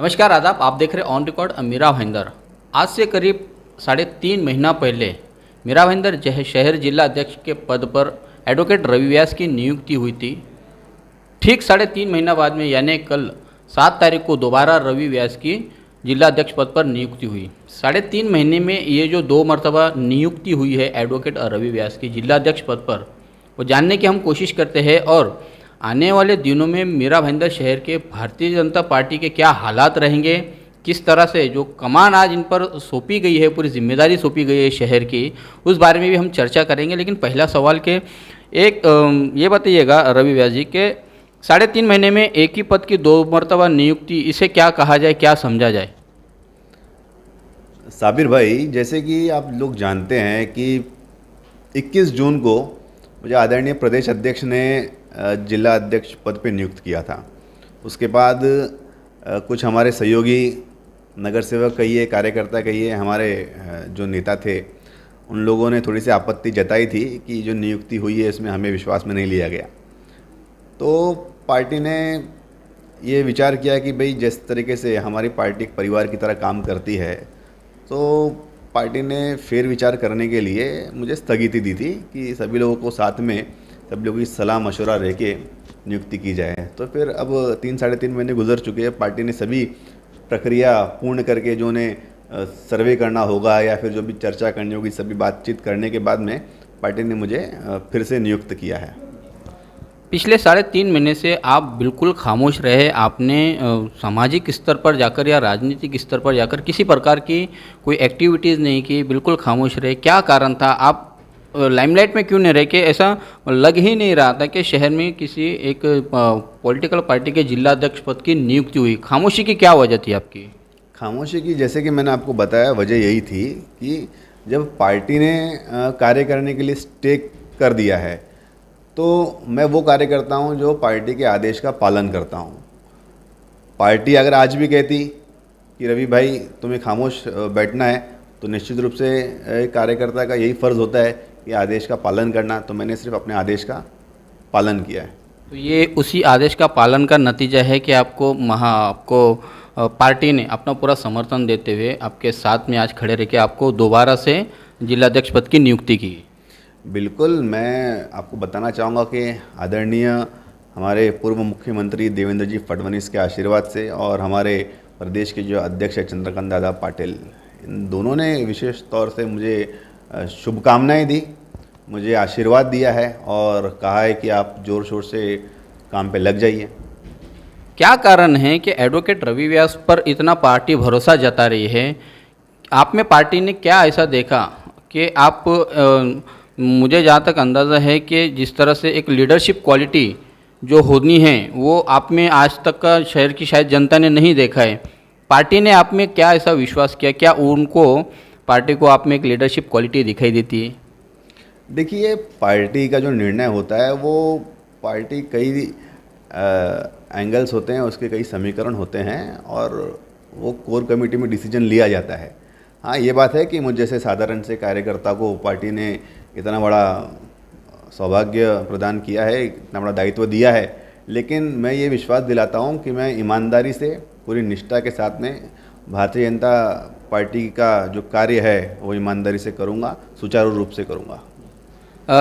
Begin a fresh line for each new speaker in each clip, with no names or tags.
नमस्कार आदाब, आप देख रहे ऑन रिकॉर्ड मीरा भाईंदर। आज से करीब 3.5 महीना पहले मीरा भाईंदर शहर जिला अध्यक्ष के पद पर एडवोकेट रवि व्यास की नियुक्ति हुई थी। ठीक 3.5 महीना बाद में यानी कल 7 तारीख को दोबारा रवि व्यास की जिला अध्यक्ष पद पर नियुक्ति हुई। 3.5 महीने में ये जो 2 मरतबा नियुक्ति हुई है एडवोकेट रवि व्यास की जिला अध्यक्ष पद पर, वो जानने की हम कोशिश करते हैं और आने वाले दिनों में मीरा भाईंदर शहर के भारतीय जनता पार्टी के क्या हालात रहेंगे, किस तरह से जो कमान आज इन पर सौंपी गई है, पूरी जिम्मेदारी सौंपी गई है शहर की, उस बारे में भी हम चर्चा करेंगे। लेकिन पहला सवाल के ये बताइएगा रवि व्यास जी के 3.5 महीने में एक ही पद की 2 मरतबा नियुक्ति, इसे क्या कहा जाए, क्या समझा जाए?
साबिर भाई, जैसे कि आप लोग जानते हैं कि 21 जून को मुझे आदरणीय प्रदेश अध्यक्ष ने जिला अध्यक्ष पद पे नियुक्त किया था। उसके बाद कुछ हमारे सहयोगी नगर सेवक कहिए, कार्यकर्ता कहिए, हमारे जो नेता थे, उन लोगों ने थोड़ी सी आपत्ति जताई थी कि जो नियुक्ति हुई है इसमें हमें विश्वास में नहीं लिया गया। तो पार्टी ने ये विचार किया कि भाई जिस तरीके से हमारी पार्टी एक परिवार की तरह काम करती है, तो पार्टी ने फेर विचार करने के लिए मुझे स्थगिति दी थी कि सभी लोगों को साथ में, सभी लोगों की सलाह मशवरा रह के नियुक्ति की जाए। तो फिर अब 3-3.5 महीने गुजर चुके हैं। पार्टी ने सभी प्रक्रिया पूर्ण करके जो उन्हें सर्वे करना होगा या फिर जो भी चर्चा करनी होगी, सभी बातचीत करने के बाद में पार्टी ने मुझे फिर से नियुक्त किया है।
पिछले 3.5 महीने से आप बिल्कुल खामोश रहे। आपने सामाजिक स्तर पर जाकर या राजनीतिक स्तर पर जाकर किसी प्रकार की कोई एक्टिविटीज़ नहीं की, बिल्कुल खामोश रहे। क्या कारण था? आप लाइमलाइट में क्यों नहीं रहे? कि ऐसा लग ही नहीं रहा था कि शहर में किसी एक पॉलिटिकल पार्टी के जिला अध्यक्ष पद की नियुक्ति हुई। खामोशी की क्या वजह थी आपकी?
खामोशी की, जैसे कि मैंने आपको बताया, वजह यही थी कि जब पार्टी ने कार्य करने के लिए स्टे कर दिया है, तो मैं वो कार्य करता हूँ जो पार्टी के आदेश का पालन करता हूँ। पार्टी अगर आज भी कहती कि रवि भाई तुम्हें खामोश बैठना है, तो निश्चित रूप से कार्यकर्ता का यही फ़र्ज़ होता है कि आदेश का पालन करना। तो मैंने सिर्फ अपने आदेश का पालन किया है।
तो ये उसी आदेश का पालन का नतीजा है कि आपको पार्टी ने अपना पूरा समर्थन देते हुए आपके साथ में आज खड़े रह के आपको दोबारा से जिला अध्यक्ष पद की नियुक्ति की।
बिल्कुल, मैं आपको बताना चाहूँगा कि आदरणीय हमारे पूर्व मुख्यमंत्री देवेंद्र जी फडणवीस के आशीर्वाद से और हमारे प्रदेश के जो अध्यक्ष है चंद्रकांत दादा पाटिल, इन दोनों ने विशेष तौर से मुझे शुभकामनाएं दी, मुझे आशीर्वाद दिया है और कहा है कि आप ज़ोर शोर से काम पे लग जाइए।
क्या कारण है कि एडवोकेट रवि व्यास पर इतना पार्टी भरोसा जता रही है? आप में पार्टी ने क्या ऐसा देखा कि आप मुझे जहाँ तक अंदाज़ा है कि जिस तरह से एक लीडरशिप क्वालिटी जो होनी है वो आप में आज तक का शहर की शायद जनता ने नहीं देखा है। पार्टी ने आप में क्या ऐसा विश्वास किया? क्या उनको पार्टी को आप में एक लीडरशिप क्वालिटी दिखाई देती है?
देखिए, पार्टी का जो निर्णय होता है वो पार्टी कई एंगल्स होते हैं, उसके कई समीकरण होते हैं और वो कोर कमेटी में डिसीजन लिया जाता है। हाँ, ये बात है कि मुझ जैसे साधारण से कार्यकर्ता को पार्टी ने इतना बड़ा सौभाग्य प्रदान किया है, इतना बड़ा दायित्व दिया है, लेकिन मैं ये विश्वास दिलाता हूँ कि मैं ईमानदारी से, पूरी निष्ठा के साथ में भारतीय जनता पार्टी का जो कार्य है वो ईमानदारी से करूँगा, सुचारू रूप से करूँगा।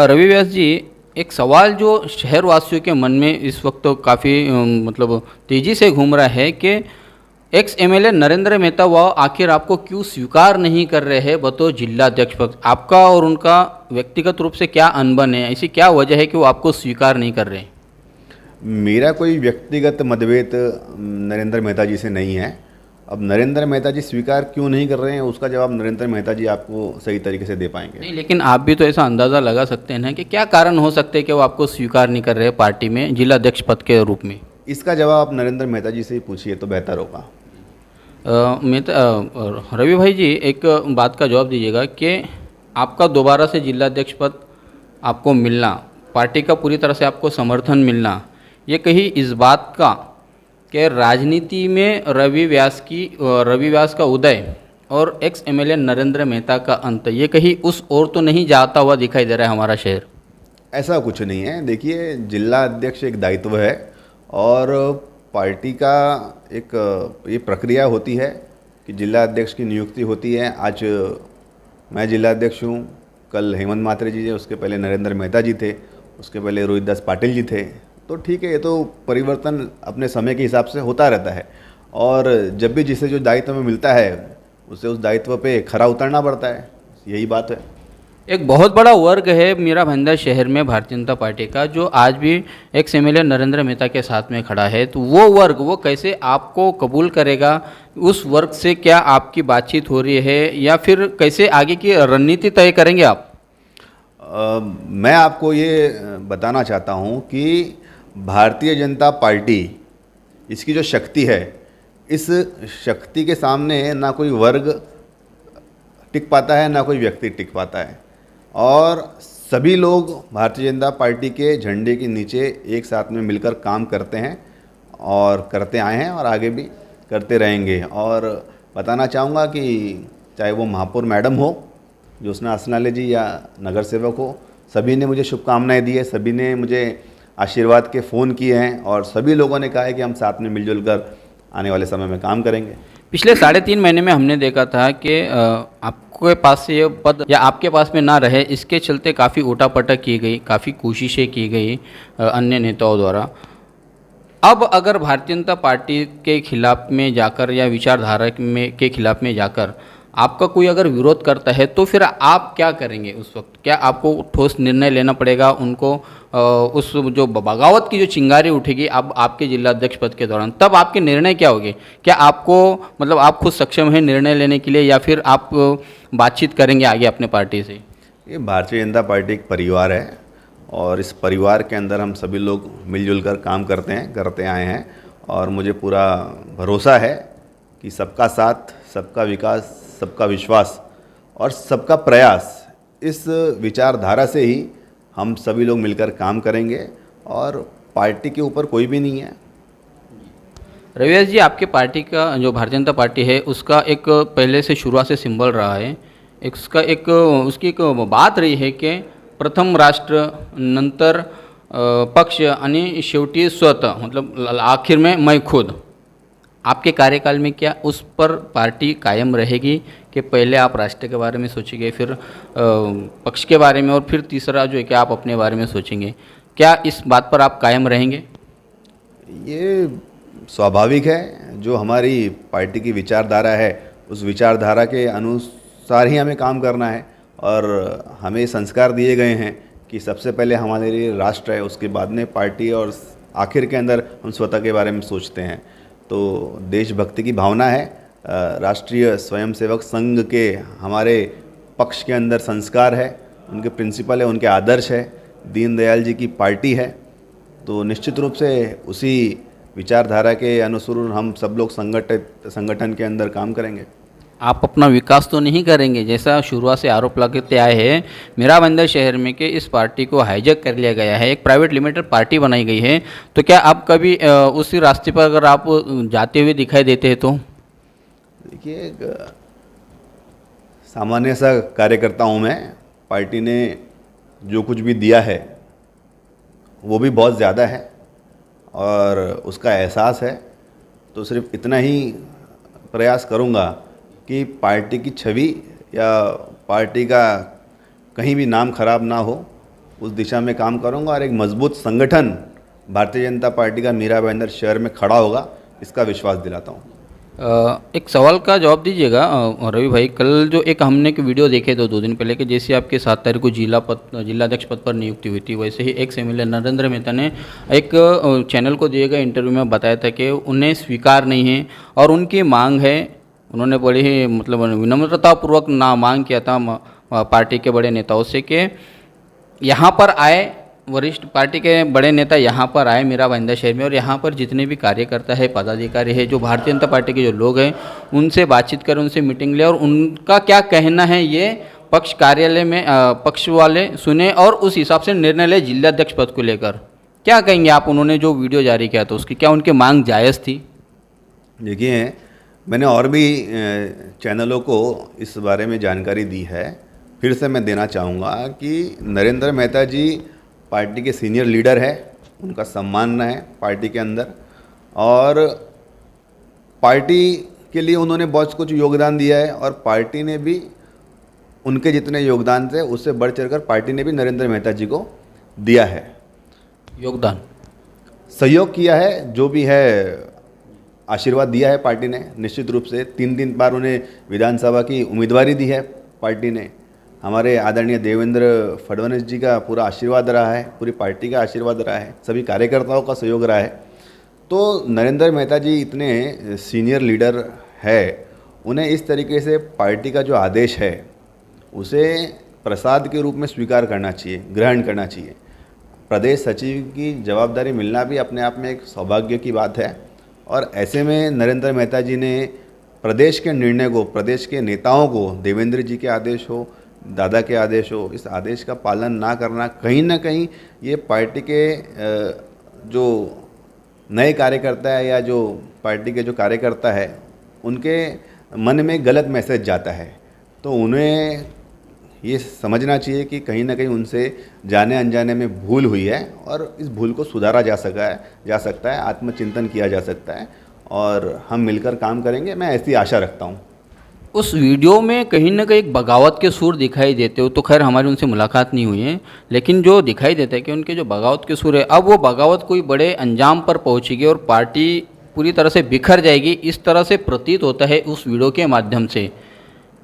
रवि व्यास जी, एक सवाल जो शहरवासियों के मन में इस वक्त तो काफ़ी मतलब तेज़ी से घूम रहा है कि एक्स एमएलए नरेंद्र मेहता वो आखिर आपको क्यों स्वीकार नहीं कर रहे हैं बतौर जिला अध्यक्ष पद? आपका और उनका व्यक्तिगत रूप से क्या अनबन है? ऐसी क्या वजह है कि वो आपको स्वीकार नहीं कर रहे?
मेरा कोई व्यक्तिगत मतभेद नरेंद्र मेहता जी से नहीं है। अब नरेंद्र मेहता जी स्वीकार क्यों नहीं कर रहे हैं, उसका जवाब नरेंद्र मेहता जी आपको सही तरीके से दे पाएंगे।
नहीं, लेकिन आप भी तो ऐसा अंदाज़ा लगा सकते हैं ना कि क्या कारण हो सकते हैं कि वो आपको स्वीकार नहीं कर रहे पार्टी में जिला अध्यक्ष पद के रूप में?
इसका जवाब आप नरेंद्र मेहता जी से ही पूछिए तो बेहतर होगा।
रवि भाई जी, एक बात का जवाब दीजिएगा कि आपका दोबारा से जिला अध्यक्ष पद आपको मिलना, पार्टी का पूरी तरह से आपको समर्थन मिलना, ये कहीं इस बात का कि राजनीति में रवि व्यास का उदय और एक्स एमएलए नरेंद्र मेहता का अंत, ये कहीं उस ओर तो नहीं जाता हुआ दिखाई दे रहा है हमारा शहर?
ऐसा कुछ नहीं है। देखिए, जिला अध्यक्ष एक दायित्व है और पार्टी का एक ये प्रक्रिया होती है कि जिला अध्यक्ष की नियुक्ति होती है। आज मैं जिला अध्यक्ष हूँ, कल हेमंत म्हात्रे जी थे, उसके पहले नरेंद्र मेहता जी थे, उसके पहले रोहित दास पाटिल जी थे। तो ठीक है, ये तो परिवर्तन अपने समय के हिसाब से होता रहता है और जब भी जिसे जो दायित्व में मिलता है उसे उस दायित्व पे खरा उतरना पड़ता है, यही बात है।
एक बहुत बड़ा वर्ग है मीरा भाईंदर शहर में भारतीय जनता पार्टी का, जो आज भी एक्स एमएलए नरेंद्र मेहता के साथ में खड़ा है। तो वो वर्ग वो कैसे आपको कबूल करेगा? उस वर्ग से क्या आपकी बातचीत हो रही है या फिर कैसे आगे की रणनीति तय करेंगे आप?
मैं आपको ये बताना चाहता हूँ कि भारतीय जनता पार्टी, इसकी जो शक्ति है, इस शक्ति के सामने ना कोई वर्ग टिक पाता है, ना कोई व्यक्ति टिक पाता है और सभी लोग भारतीय जनता पार्टी के झंडे के नीचे एक साथ में मिलकर काम करते हैं और करते आए हैं और आगे भी करते रहेंगे। और बताना चाहूँगा कि चाहे वो महापौर मैडम हो, ज्योत्सना आसनाले जी, या नगर सेवक हो, सभी ने मुझे शुभकामनाएं दी है, सभी ने मुझे आशीर्वाद के फ़ोन किए हैं और सभी लोगों ने कहा है कि हम साथ में मिलजुल कर आने वाले समय में काम करेंगे।
पिछले 3.5 महीने में हमने देखा था कि आपके पास से ये पद या आपके पास में ना रहे, इसके चलते काफ़ी उठापटक की गई, काफ़ी कोशिशें की गई अन्य नेताओं द्वारा। अब अगर भारतीय जनता पार्टी के खिलाफ में जाकर या विचारधारा में के खिलाफ में जाकर आपका कोई अगर विरोध करता है तो फिर आप क्या करेंगे उस वक्त? क्या आपको ठोस निर्णय लेना पड़ेगा उनको? उस जो बगावत की जो चिंगारी उठेगी अब आपके जिला अध्यक्ष पद के दौरान, तब आपके निर्णय क्या होंगे? क्या आपको मतलब आप खुद सक्षम हैं निर्णय लेने के लिए या फिर आप बातचीत करेंगे आगे अपने पार्टी से?
ये भारतीय जनता पार्टी एक परिवार है और इस परिवार के अंदर हम सभी लोग मिलजुल कर काम करते आए हैं और मुझे पूरा भरोसा है कि सबका साथ, सबका विकास, सबका विश्वास और सबका प्रयास, इस विचारधारा से ही हम सभी लोग मिलकर काम करेंगे और पार्टी के ऊपर कोई भी नहीं है।
रविदास जी, आपके पार्टी का जो भारतीय जनता पार्टी है उसका एक पहले से शुरुआत से सिंबल रहा है, उसकी एक बात रही है कि प्रथम राष्ट्र, नंतर पक्ष आणि शेवटी स्वतः, मतलब आखिर में मैं खुद। आपके कार्यकाल में क्या उस पर पार्टी कायम रहेगी कि पहले आप राष्ट्र के बारे में सोचेंगे, फिर पक्ष के बारे में और फिर तीसरा जो है कि आप अपने बारे में सोचेंगे? क्या इस बात पर आप कायम रहेंगे?
ये स्वाभाविक है, जो हमारी पार्टी की विचारधारा है उस विचारधारा के अनुसार ही हमें काम करना है और हमें संस्कार दिए गए हैं कि सबसे पहले हमारे लिए राष्ट्र है, उसके बाद में पार्टी और आखिर के अंदर हम स्वतः के बारे में सोचते हैं। तो देशभक्ति की भावना है, राष्ट्रीय स्वयंसेवक संघ के हमारे पक्ष के अंदर संस्कार है, उनके प्रिंसिपल है, उनके आदर्श है, दीनदयाल जी की पार्टी है। तो निश्चित रूप से उसी विचारधारा के अनुसार हम सब लोग संगठन के अंदर काम करेंगे।
आप अपना विकास तो नहीं करेंगे? जैसा शुरुआत से आरोप लगाते आए हैं मीरा भाईंदर शहर में कि इस पार्टी को हाईजैक कर लिया गया है, एक प्राइवेट लिमिटेड पार्टी बनाई गई है, तो क्या आप कभी उसी रास्ते पर अगर आप जाते हुए दिखाई देते हैं तो?
देखिए, एक सामान्य सा कार्यकर्ता हूँ मैं। पार्टी ने जो कुछ भी दिया है वो भी बहुत ज़्यादा है और उसका एहसास है, तो सिर्फ इतना ही प्रयास करूँगा कि पार्टी की छवि या पार्टी का कहीं भी नाम खराब ना हो, उस दिशा में काम करूँगा और एक मजबूत संगठन भारतीय जनता पार्टी का मीरा भाईंदर शहर में खड़ा होगा, इसका विश्वास दिलाता हूँ।
एक सवाल का जवाब दीजिएगा रवि भाई। कल जो एक हमने एक वीडियो देखे 2 दिन पहले कि जैसे आपके 7 तारीख को जिला अध्यक्ष पद पर नियुक्ति हुई थी, वैसे ही एक्स एमएलए नरेंद्र मेहता ने एक चैनल को दिए गए इंटरव्यू में बताया था कि उन्हें स्वीकार नहीं है और उनकी मांग है, उन्होंने बड़ी ही मतलब विनम्रतापूर्वक मांग किया था पार्टी के बड़े नेताओं से कि यहाँ पर आए, वरिष्ठ पार्टी के बड़े नेता यहाँ पर आए मीरा भाईंदर शहर में और यहाँ पर जितने भी कार्यकर्ता है, पदाधिकारी है, जो भारतीय जनता पार्टी के जो लोग हैं, उनसे बातचीत करें, उनसे मीटिंग लें और उनका क्या कहना है ये पक्ष कार्यालय में पक्ष वाले सुने और उस हिसाब से निर्णय ले जिला अध्यक्ष पद को लेकर। क्या कहेंगे आप? उन्होंने जो वीडियो जारी किया था उसकी क्या उनकी मांग जायज़ थी?
देखिए, मैंने और भी चैनलों को इस बारे में जानकारी दी है, फिर से मैं देना चाहूँगा कि नरेंद्र मेहता जी पार्टी के सीनियर लीडर है, उनका सम्मान है पार्टी के अंदर और पार्टी के लिए उन्होंने बहुत कुछ योगदान दिया है और पार्टी ने भी उनके जितने योगदान थे उससे बढ़ चढ़कर पार्टी ने भी नरेंद्र मेहता जी को दिया है,
योगदान,
सहयोग किया है, जो भी है आशीर्वाद दिया है पार्टी ने। निश्चित रूप से 3 बार उन्हें विधानसभा की उम्मीदवारी दी है पार्टी ने। हमारे आदरणीय देवेंद्र फडणवीस जी का पूरा आशीर्वाद रहा है, पूरी पार्टी का आशीर्वाद रहा है, सभी कार्यकर्ताओं का सहयोग रहा है। तो नरेंद्र मेहता जी इतने सीनियर लीडर है, उन्हें इस तरीके से पार्टी का जो आदेश है उसे प्रसाद के रूप में स्वीकार करना चाहिए, ग्रहण करना चाहिए। प्रदेश सचिव की जवाबदारी मिलना भी अपने आप में एक सौभाग्य की बात है और ऐसे में नरेंद्र मेहता जी ने प्रदेश के निर्णय को, प्रदेश के नेताओं को, देवेंद्र जी के आदेश हो, दादा के आदेश हो, इस आदेश का पालन ना करना कहीं ना कहीं ये पार्टी के जो नए कार्यकर्ता है या जो पार्टी के जो कार्यकर्ता है उनके मन में गलत मैसेज जाता है। तो उन्हें ये समझना चाहिए कि कहीं ना कहीं उनसे जाने अनजाने में भूल हुई है और इस भूल को सुधारा जा सकता है, आत्मचिंतन किया जा सकता है और हम मिलकर काम करेंगे, मैं ऐसी आशा रखता हूँ।
उस वीडियो में कहीं ना कहीं एक बगावत के सुर दिखाई देते हो, तो खैर हमारी उनसे मुलाकात नहीं हुई है, लेकिन जो दिखाई देता है कि उनके जो बगावत के सुर है, अब वो बगावत कोई बड़े अंजाम पर पहुंचेगी और पार्टी पूरी तरह से बिखर जाएगी, इस तरह से प्रतीत होता है उस वीडियो के माध्यम से।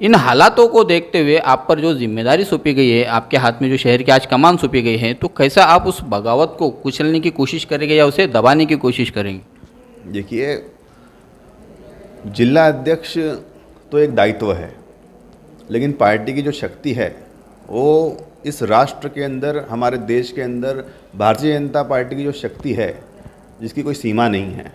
इन हालातों को देखते हुए आप पर जो जिम्मेदारी सौंपी गई है, आपके हाथ में जो शहर की आज कमान सौंपी गई है, तो कैसा आप उस बगावत को कुचलने की कोशिश करेंगे या उसे दबाने की कोशिश करेंगे?
देखिए, जिला अध्यक्ष तो एक दायित्व है, लेकिन पार्टी की जो शक्ति है वो इस राष्ट्र के अंदर, हमारे देश के अंदर भारतीय जनता पार्टी की जो शक्ति है जिसकी कोई सीमा नहीं है।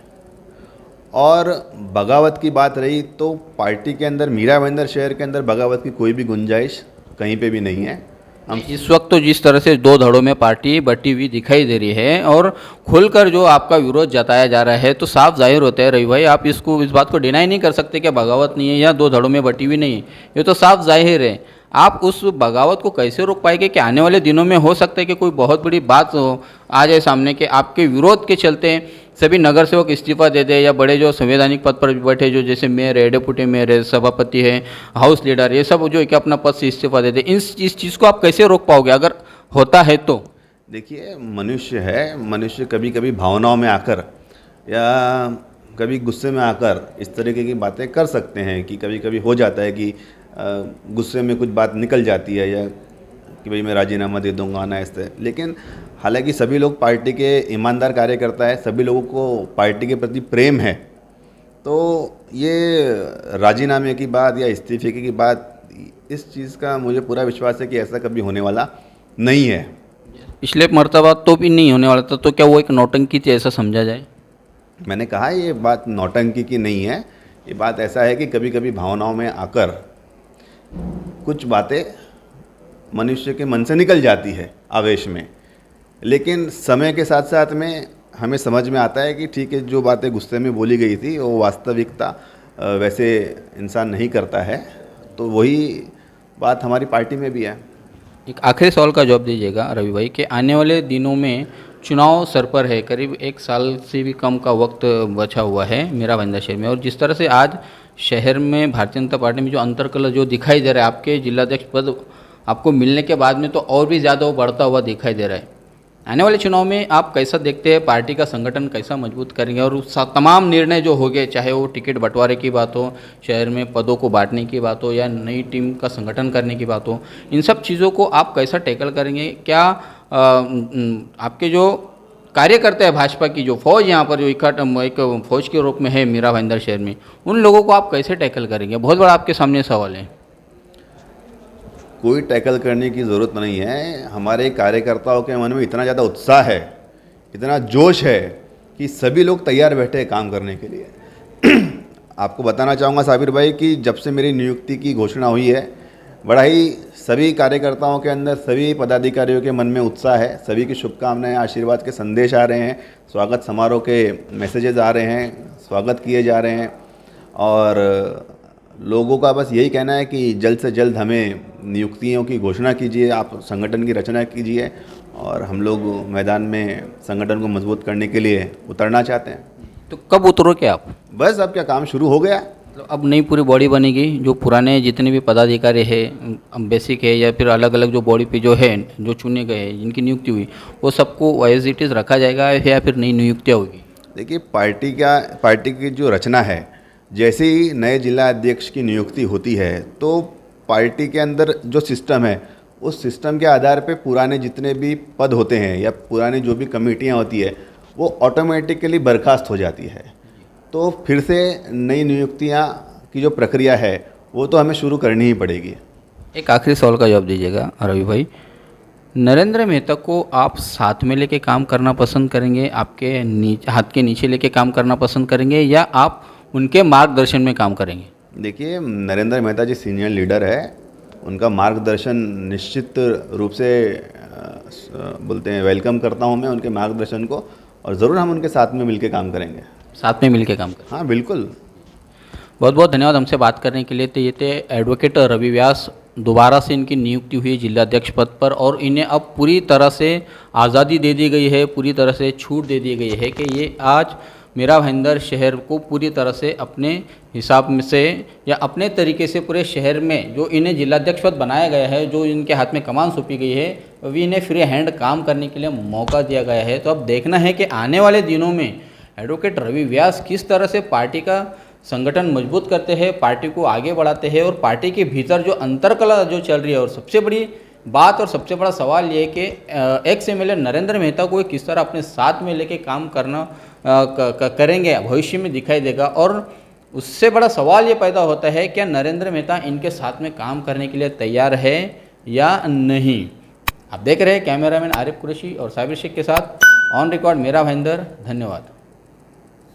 और बगावत की बात रही तो पार्टी के अंदर, मीरा भाईंदर शहर के अंदर बगावत की कोई भी गुंजाइश कहीं पे भी नहीं है। हम
इस वक्त तो जिस तरह से दो धड़ों में पार्टी बटी हुई दिखाई दे रही है और खुलकर जो आपका विरोध जताया जा रहा है, तो साफ जाहिर होता है रवि भाई, आप इस बात को डिनाई नहीं कर सकते कि बगावत नहीं है या दो धड़ों में बटी हुई नहीं है, ये तो साफ जाहिर है। आप उस बगावत को कैसे रोक पाएंगे कि आने वाले दिनों में हो सकता है कि कोई बहुत बड़ी बात आ जाए सामने के आपके विरोध के चलते सभी नगर सेवक इस्तीफा दे दे या बड़े जो संवैधानिक पद पर बैठे जो जैसे मेयर है, डेप्यूटी मेयर है, सभापति है, हाउस लीडर, ये सब जो है कि अपना पद से इस्तीफा दे दे, इस चीज़ को आप कैसे रोक पाओगे अगर होता है तो?
देखिए, मनुष्य है, मनुष्य कभी कभी भावनाओं में आकर या कभी गुस्से में आकर इस तरीके की बातें कर सकते हैं कि कभी कभी हो जाता है कि गुस्से में कुछ बात निकल जाती है या कि भाई मैं राजीनामा दे दूंगा ना, ऐसे। लेकिन हालांकि सभी लोग पार्टी के ईमानदार कार्यकर्ता है, सभी लोगों को पार्टी के प्रति प्रेम है, तो ये राजीनामे की बात या इस्तीफे की बात, इस चीज़ का मुझे पूरा विश्वास है कि ऐसा कभी होने वाला नहीं है।
पिछले मर्तबा तो भी नहीं होने वाला था, तो क्या वो एक नौटंकी थी ऐसा समझा जाए?
मैंने कहा ये बात नौटंकी की नहीं है, ये बात ऐसा है कि कभी कभी भावनाओं में आकर कुछ बातें मनुष्य के मन से निकल जाती है आवेश में, लेकिन समय के साथ साथ में हमें समझ में आता है कि ठीक है, जो बातें गुस्से में बोली गई थी वो वास्तविकता वैसे इंसान नहीं करता है। तो वही बात हमारी पार्टी में भी है।
एक आखिरी सवाल का जवाब दीजिएगा रवि भाई कि आने वाले दिनों में चुनाव सर पर है, करीब 1 साल से भी कम का वक्त बचा हुआ है मीरा भाईंदर शहर में, और जिस तरह से आज शहर में भारतीय जनता पार्टी में जो अंतर्कलह जो दिखाई दे रहा है, आपके जिलाध्यक्ष पद आपको मिलने के बाद में तो और भी ज़्यादा वो बढ़ता हुआ दिखाई दे रहा है। आने वाले चुनाव में आप कैसा देखते हैं, पार्टी का संगठन कैसा मजबूत करेंगे और तमाम निर्णय जो हो गए, चाहे वो टिकट बंटवारे की बात हो, शहर में पदों को बांटने की बात हो या नई टीम का संगठन करने की बात हो, इन सब चीज़ों को आप कैसा टैकल करेंगे? क्या आपके जो कार्यकर्ता है भाजपा की जो फौज यहाँ पर जो एक फौज के रूप में है मीरा भाईंदर शहर में, उन लोगों को आप कैसे टैकल करेंगे? बहुत बड़ा आपके सामने सवाल है।
कोई टैकल करने की ज़रूरत नहीं है। हमारे कार्यकर्ताओं के मन में इतना ज़्यादा उत्साह है, इतना जोश है कि सभी लोग तैयार बैठे हैं काम करने के लिए। आपको बताना चाहूँगा साबिर भाई कि जब से मेरी नियुक्ति की घोषणा हुई है, बड़ा ही सभी कार्यकर्ताओं के अंदर, सभी पदाधिकारियों के मन में उत्साह है। सभी की शुभकामनाएं, आशीर्वाद के संदेश आ रहे हैं, स्वागत समारोह के मैसेजेस आ रहे हैं, स्वागत किए जा रहे हैं और लोगों का बस यही कहना है कि जल्द से जल्द हमें नियुक्तियों की घोषणा कीजिए, आप संगठन की रचना कीजिए और हम लोग मैदान में संगठन को मजबूत करने के लिए उतरना चाहते हैं।
तो कब उतरोगे आप?
बस अब क्या काम शुरू हो गया।
मतलब अब नई पूरी बॉडी बनेगी, जो पुराने जितने भी पदाधिकारी है बेसिक है या फिर अलग अलग जो बॉडी पे जो है जो चुने गए हैं जिनकी नियुक्ति हुई, वो सबको एज इट इज़ रखा जाएगा या फिर नई नियुक्तियाँ होगी?
देखिए पार्टी की जो रचना है, जैसे ही नए जिला अध्यक्ष की नियुक्ति होती है तो पार्टी के अंदर जो सिस्टम है उस सिस्टम के आधार पे पुराने जितने भी पद होते हैं या पुरानी जो भी कमेटियां होती है वो ऑटोमेटिकली बर्खास्त हो जाती है। तो फिर से नई नियुक्तियां की जो प्रक्रिया है वो तो हमें शुरू करनी ही पड़ेगी।
एक आखिरी सवाल का जवाब दीजिएगा रवि भाई, नरेंद्र मेहता को आप साथ में लेके काम करना पसंद करेंगे, आपके हाथ के नीचे लेके काम करना पसंद करेंगे या आप उनके मार्गदर्शन में काम करेंगे?
देखिए, नरेंद्र मेहता जी सीनियर लीडर है, उनका मार्गदर्शन निश्चित रूप से बोलते हैं वेलकम करता हूं मैं उनके मार्गदर्शन को, और ज़रूर हम उनके साथ में मिलके काम करेंगे।
साथ में मिलके काम करेंगे?
हाँ बिल्कुल।
बहुत बहुत धन्यवाद हमसे बात करने के लिए। तो ये थे एडवोकेट रवि व्यास, दोबारा से इनकी नियुक्ति हुई जिलाध्यक्ष पद पर और इन्हें अब पूरी तरह से आज़ादी दे दी गई है, पूरी तरह से छूट दे दी गई है कि ये आज मीरा भाईंदर शहर को पूरी तरह से अपने हिसाब में से या अपने तरीके से पूरे शहर में जो इन्हें जिलाध्यक्ष पद बनाया गया है, जो इनके हाथ में कमान सौंपी गई है, अभी इन्हें फ्री हैंड काम करने के लिए मौका दिया गया है। तो अब देखना है कि आने वाले दिनों में एडवोकेट रवि व्यास किस तरह से पार्टी का संगठन मजबूत करते हैं, पार्टी को आगे बढ़ाते हैं और पार्टी के भीतर जो अंतरकला जो चल रही है, और सबसे बड़ी बात और सबसे बड़ा सवाल ये है कि एक्स एमएलए नरेंद्र मेहता को किस तरह अपने साथ में लेके काम करना करेंगे भविष्य में दिखाई देगा। और उससे बड़ा सवाल ये पैदा होता है क्या नरेंद्र मेहता इनके साथ में काम करने के लिए तैयार है या नहीं। आप देख रहे हैं कैमरामैन आरिफ कुरैशी और साबिर शेख के साथ ऑन रिकॉर्ड मीरा भाईंदर। धन्यवाद।